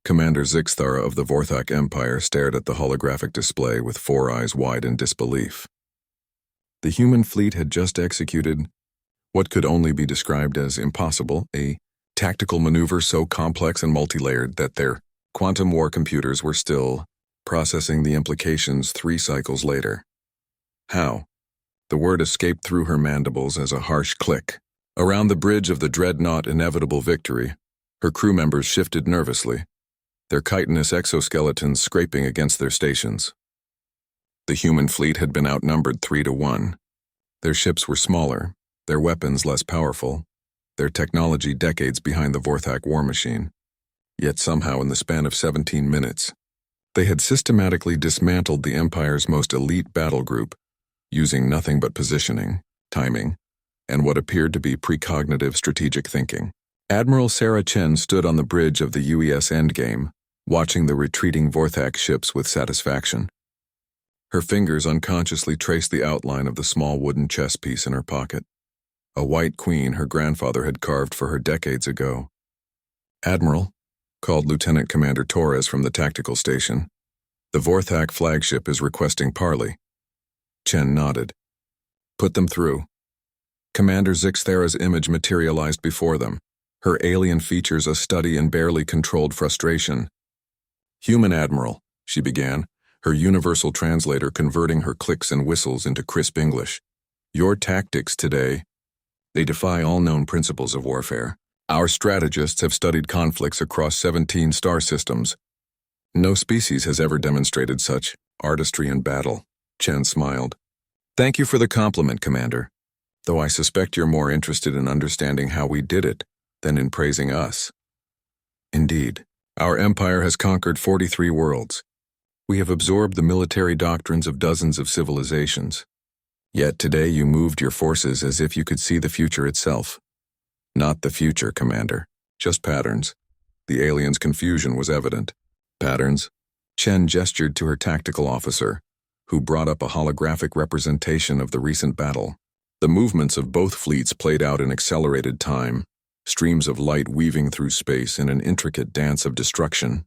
Commander Zixthara of the Vorthak Empire stared at the holographic display with 4 eyes wide in disbelief. The human fleet had just executed what could only be described as impossible, a tactical maneuver so complex and multi-layered that their quantum war computers were still processing the implications 3 cycles later. How? The word escaped through her mandibles as a harsh click. Around the bridge of the dreadnought Inevitable Victory, her crew members shifted nervously, their chitinous exoskeletons scraping against their stations. The human fleet had been outnumbered 3-1. Their ships were smaller, their weapons less powerful, their technology decades behind the Vorthak war machine. Yet somehow in the span of 17 minutes, they had systematically dismantled the Empire's most elite battle group, using nothing but positioning, timing, and what appeared to be precognitive strategic thinking. Admiral Sarah Chen stood on the bridge of the UES Endgame, watching the retreating Vorthak ships with satisfaction. Her fingers unconsciously traced the outline of the small wooden chess piece in her pocket, a white queen her grandfather had carved for her decades ago. "Admiral," called Lieutenant Commander Torres from the tactical station, "the Vorthak flagship is requesting parley." Chen nodded. "Put them through." Commander Zixthara's image materialized before them, her alien features a study in barely controlled frustration. "Human Admiral," she began, her universal translator converting her clicks and whistles into crisp English. "Your tactics today, they defy all known principles of warfare. Our strategists have studied conflicts across 17 star systems. No species has ever demonstrated such artistry in battle." Chen smiled. "Thank you for the compliment, Commander, though I suspect you're more interested in understanding how we did it than in praising us. Indeed, our empire has conquered 43 worlds. We have absorbed the military doctrines of dozens of civilizations. Yet today you moved your forces as if you could see the future itself. Not the future, Commander, just patterns." The alien's confusion was evident. "Patterns?" Chen gestured to her tactical officer, who brought up a holographic representation of the recent battle. The movements of both fleets played out in accelerated time, streams of light weaving through space in an intricate dance of destruction.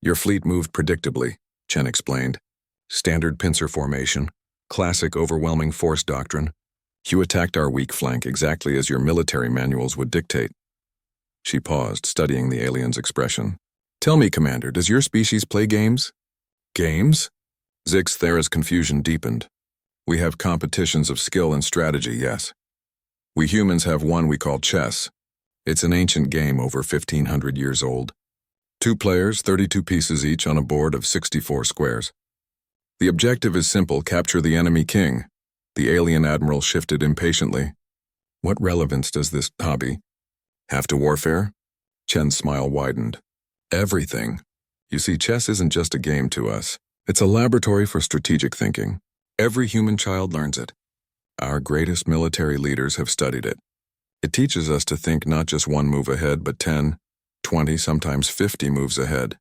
"Your fleet moved predictably," Chen explained. "Standard pincer formation, classic overwhelming force doctrine. You attacked our weak flank exactly as your military manuals would dictate." She paused, studying the alien's expression. "Tell me, Commander, does your species play games?" "Games?" Zixthara's confusion deepened. "We have competitions of skill and strategy, yes. We humans have one we call chess. It's an ancient game over 1,500 years old. 2 players, 32 pieces each on a board of 64 squares. The objective is simple: capture the enemy king." The alien admiral shifted impatiently. "What relevance does this hobby have to warfare?" Chen's smile widened. "Everything. You see, chess isn't just a game to us. It's a laboratory for strategic thinking. Every human child learns it. Our greatest military leaders have studied it. It teaches us to think not just 1 move ahead, but 10, 20, sometimes 50 moves ahead."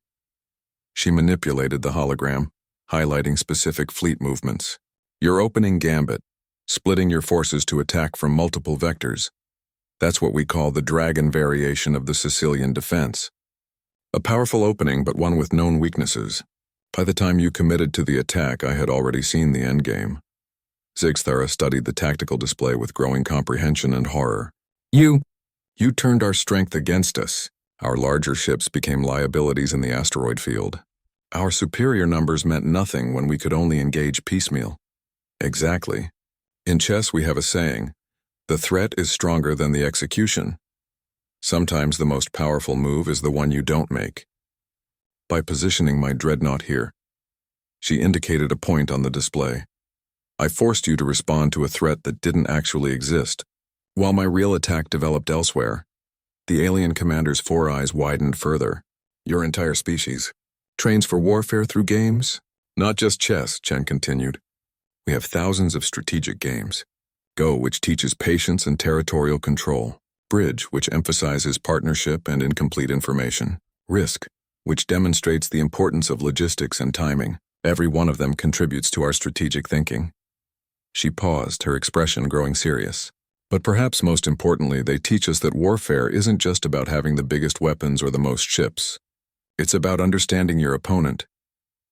She manipulated the hologram, highlighting specific fleet movements. "Your opening gambit, splitting your forces to attack from multiple vectors. That's what we call the dragon variation of the Sicilian defense. A powerful opening, but one with known weaknesses. By the time you committed to the attack, I had already seen the endgame." Zixthara studied the tactical display with growing comprehension and horror. You turned our strength against us. Our larger ships became liabilities in the asteroid field. Our superior numbers meant nothing when we could only engage piecemeal." "Exactly. In chess we have a saying, the threat is stronger than the execution. Sometimes the most powerful move is the one you don't make. By positioning my dreadnought here," she indicated a point on the display, "I forced you to respond to a threat that didn't actually exist, while my real attack developed elsewhere." The alien commander's 4 eyes widened further. "Your entire species trains for warfare through games?" "Not just chess," Chen continued. "We have thousands of strategic games. Go, which teaches patience and territorial control. Bridge, which emphasizes partnership and incomplete information. Risk, which demonstrates the importance of logistics and timing. Every one of them contributes to our strategic thinking." She paused, her expression growing serious. "But perhaps most importantly, they teach us that warfare isn't just about having the biggest weapons or the most ships. It's about understanding your opponent,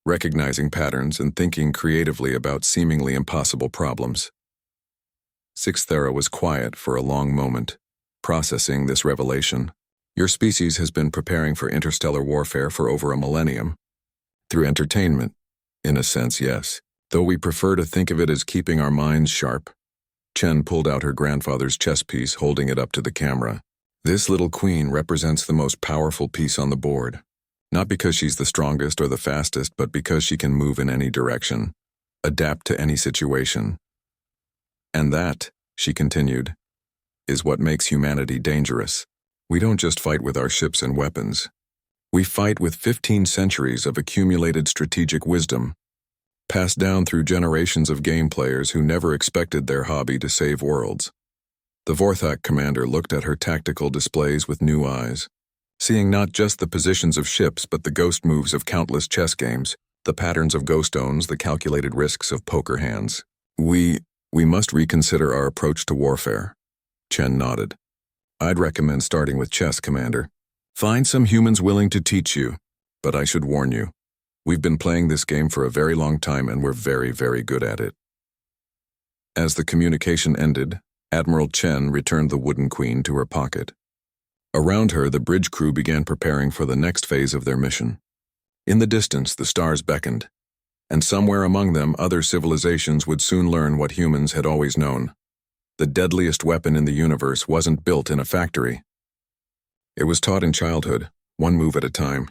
recognizing patterns, and thinking creatively about seemingly impossible problems. Sixth Era was quiet for a long moment, processing this revelation. Your species has been preparing for interstellar warfare for over a millennium. Through entertainment, in a sense, yes, though we prefer to think of it as keeping our minds sharp. Chen pulled out her grandfather's chess piece, holding it up to the camera. This little queen represents the most powerful piece on the board. Not because she's the strongest or the fastest, but because she can move in any direction, adapt to any situation. And that, she continued, is what makes humanity dangerous. We don't just fight with our ships and weapons. We fight with 15 centuries of accumulated strategic wisdom, passed down through generations of game players who never expected their hobby to save worlds. The Vorthak commander looked at her tactical displays with new eyes, seeing not just the positions of ships but the ghost moves of countless chess games, the patterns of ghost owns, the calculated risks of poker hands. We must reconsider our approach to warfare. Chen nodded. I'd recommend starting with chess, Commander. Find some humans willing to teach you, but I should warn you, we've been playing this game for a very long time and we're very, very good at it. As the communication ended, Admiral Chen returned the wooden queen to her pocket. Around her, the bridge crew began preparing for the next phase of their mission. In the distance, the stars beckoned, and somewhere among them, other civilizations would soon learn what humans had always known. The deadliest weapon in the universe wasn't built in a factory. It was taught in childhood, one move at a time,